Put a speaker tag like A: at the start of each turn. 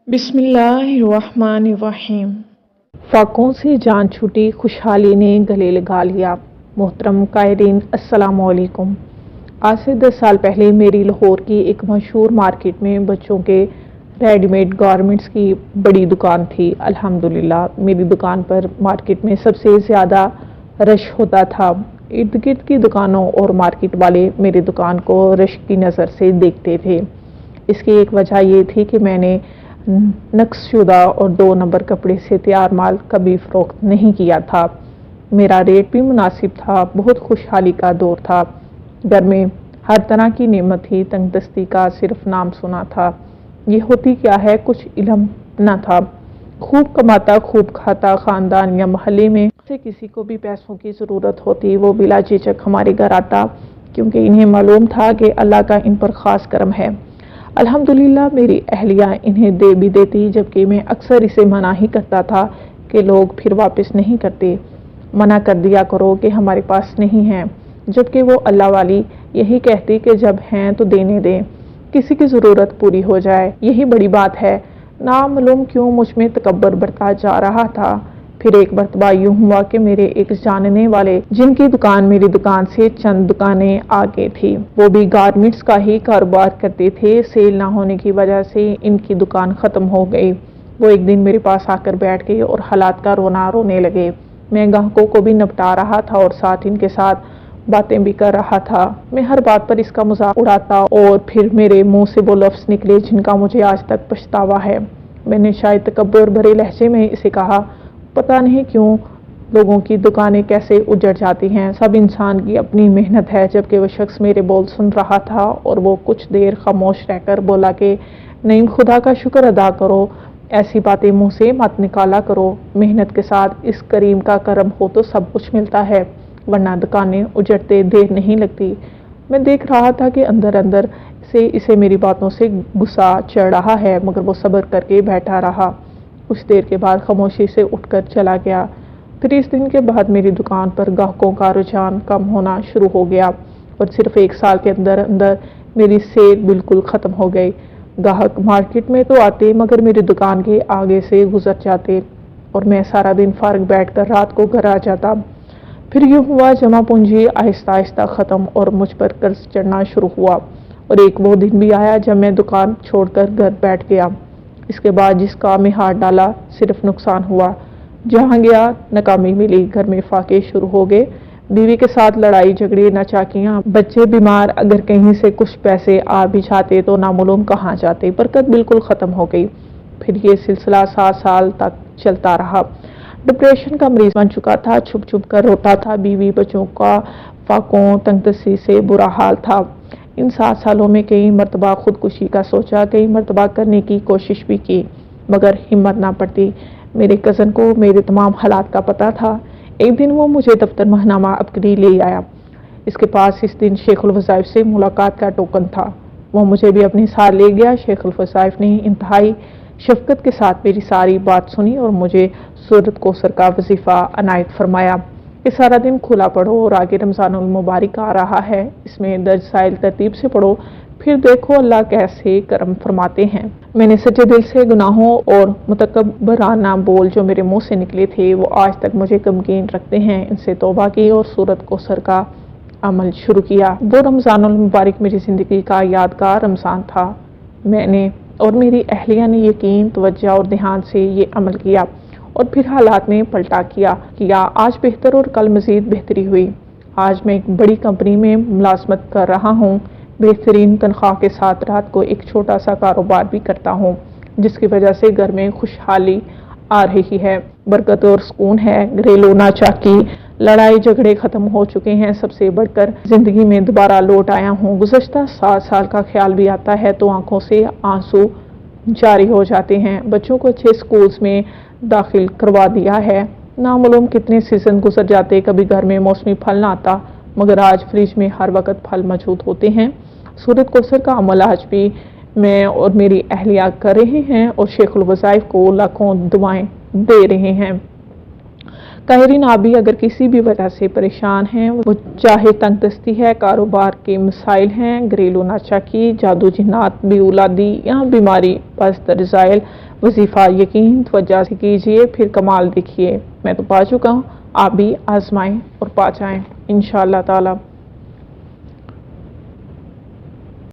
A: बिस्मिल्लाहिर्रहमानिर्रहीम। फाकों से जान छूटी, खुशहाली ने गले लगा लिया। मोहतरम कायरीन, अस्सलाम वालेकुम। आज से 10 साल पहले मेरी लाहौर की एक मशहूर मार्केट में बच्चों के रेडीमेड गारमेंट्स की बड़ी दुकान थी। अल्हम्दुलिल्लाह मेरी दुकान पर मार्केट में सबसे ज़्यादा रश होता था। इर्द गिर्द की दुकानों और मार्केट वाले मेरी दुकान को रश की नज़र से देखते थे। इसकी एक वजह ये थी कि मैंने नक्शशुदा और 2 नंबर कपड़े से तैयार माल कभी फ़रोख्त नहीं किया था। मेरा रेट भी मुनासिब था। बहुत खुशहाली का दौर था। घर में हर तरह की नेमत थी। तंगदस्ती का सिर्फ नाम सुना था। ये होती क्या है कुछ इल्म न था। खूब कमाता खूब खाता ख़ानदान या महल्ले में से किसी को भी पैसों की ज़रूरत होती वो बिला झिझक हमारे घर आता, क्योंकि इन्हें मालूम था कि अल्लाह का इन पर ख़ास करम है। अल्हम्दुलिल्लाह मेरी अहलिया इन्हें दे भी देती, जबकि मैं अक्सर इसे मना ही करता था कि लोग फिर वापस नहीं करते। मना कर दिया करो कि हमारे पास नहीं है, जबकि वो अल्लाह वाली यही कहती कि जब हैं तो देने दें, किसी की ज़रूरत पूरी हो जाए, यही बड़ी बात है। नामालूम क्यों मुझ में तकब्बर बढ़ता जा रहा था। फिर एक मरतबा यूं हुआ कि मेरे एक जानने वाले, जिनकी दुकान मेरी दुकान से चंद दुकानें आगे थी, वो भी गारमेंट्स का ही कारोबार करते थे। सेल ना होने की वजह से इनकी दुकान ख़त्म हो गई। वो एक दिन मेरे पास आकर बैठ गए और हालात का रोने लगे। मैं ग्राहकों को भी निपटा रहा था और साथ इनके साथ बातें भी कर रहा था। मैं हर बात पर इसका मजाक उड़ाता और फिर मेरे मुंह से वो लफ्ज़ निकले जिनका मुझे आज तक पछतावा है। मैंने शायद तकब्बुर भरे लहजे में इसे कहा, पता नहीं क्यों लोगों की दुकानें कैसे उजड़ जाती हैं। सब इंसान की अपनी मेहनत है। जबकि वो शख्स मेरे बोल सुन रहा था और वो कुछ देर खामोश रहकर बोला कि नहीं, खुदा का शुक्र अदा करो, ऐसी बातें मुंह से मत निकाला करो। मेहनत के साथ इस करीम का करम हो तो सब कुछ मिलता है, वरना दुकानें उजड़ते देर नहीं लगती। मैं देख रहा था कि अंदर अंदर से इसे मेरी बातों से गुस्सा चढ़ रहा है, मगर वो सब्र करके बैठा रहा। कुछ देर के बाद खामोशी से उठकर चला गया। फिर इस दिन के बाद मेरी दुकान पर ग्राहकों का रुझान कम होना शुरू हो गया और सिर्फ 1 साल के अंदर अंदर मेरी सेल बिल्कुल ख़त्म हो गई। ग्राहक मार्केट में तो आते मगर मेरी दुकान के आगे से गुजर जाते और मैं सारा दिन फारग बैठकर रात को घर आ जाता। फिर यूँ हुआ जमा पूंजी आहिस्ता आहिस्ता ख़त्म और मुझ पर कर्ज चढ़ना शुरू हुआ। और एक वो दिन भी आया जब मैं दुकान छोड़कर घर बैठ गया। इसके बाद जिस काम में हाथ डाला सिर्फ नुकसान हुआ। जहाँ गया नाकामी मिली। घर में फाके शुरू हो गए। बीवी के साथ लड़ाई झगड़े, नाचाकियाँ, बच्चे बीमार। अगर कहीं से कुछ पैसे आ भी जाते तो नामालूम कहाँ जाते। बरकत बिल्कुल ख़त्म हो गई। फिर ये सिलसिला 7 साल तक चलता रहा। डिप्रेशन का मरीज बन चुका था। छुप छुप कर रोता था। बीवी बच्चों का फाकों तंगदस्ती से बुरा हाल था। इन 7 सालों में कई मरतबा खुदकुशी का सोचा, कई मरतबा करने की कोशिश भी की, मगर हिम्मत ना पड़ती। मेरे कज़न को मेरे तमाम हालात का पता था। एक दिन वो मुझे दफ्तर महनामा अपकरी ले आया। इसके पास इस दिन शेखुल वज़ाइफ से मुलाकात का टोकन था। वो मुझे भी अपने साथ ले गया। शेखुल वज़ाइफ ने इंतहाई शफ़क़त के साथ मेरी सारी बात सुनी और मुझे सूरत कौसर का वजीफ़ा अनायत फरमाया कि सारा दिन खुला पढ़ो और आगे रमज़ानुल मुबारक आ रहा है, इसमें दर्ज साइल तरतीब से पढ़ो, फिर देखो अल्लाह कैसे करम फरमाते हैं। मैंने सच्चे दिल से गुनाहों और मुतकब्बराना बोल जो मेरे मुंह से निकले थे वो आज तक मुझे गमगीन रखते हैं। इनसे तौबा की और सूरत कौसर का अमल शुरू किया। वो रमज़ानुल मुबारक मेरी ज़िंदगी का यादगार रमज़ान था। मैंने और मेरी अहलिया ने यकीन, तवज्जो और ध्यान से ये अमल किया और फिर हालात में पलटा किया। आज बेहतर और कल मज़ीद बेहतरी हुई। आज मैं एक बड़ी कंपनी में मुलाजमत कर रहा हूँ। बेहतरीन तनख्वाह के साथ रात को एक छोटा सा कारोबार भी करता हूँ, जिसकी वजह से घर में खुशहाली आ रही है, बरकत और सुकून है। घरेलू नाचाकी, लड़ाई झगड़े ख़त्म हो चुके हैं। सबसे बढ़कर ज़िंदगी में दोबारा लौट आया हूँ। गुज़श्ता 7 साल का ख्याल भी आता है तो आंखों से आंसू जारी हो जाते हैं। बच्चों को अच्छे स्कूल्स में दाखिल करवा दिया है। नामालूम कितने सीज़न गुजर जाते, कभी घर में मौसमी फल ना आता, मगर आज फ्रिज में हर वक्त फल मौजूद होते हैं। सूरत कौसर का अमल आज भी मैं और मेरी अहलिया कर रहे हैं और शेखुल वज़ाइफ को लाखों दुआएं दे रहे हैं। قاہرین، آپ بھی اگر کسی بھی وجہ سے پریشان ہیں، وہ چاہے تنگ دستی ہے، کاروبار کے مسائل ہیں، گھریلو ناچاکی، جادو جنات، بے اولادی یا بیماری، بس درزائل وظیفہ یقین توجہ سے کیجیے، پھر کمال دیکھیے۔ میں تو پا چکا ہوں، آپ بھی آزمائیں اور پا جائیں انشاءاللہ تعالی۔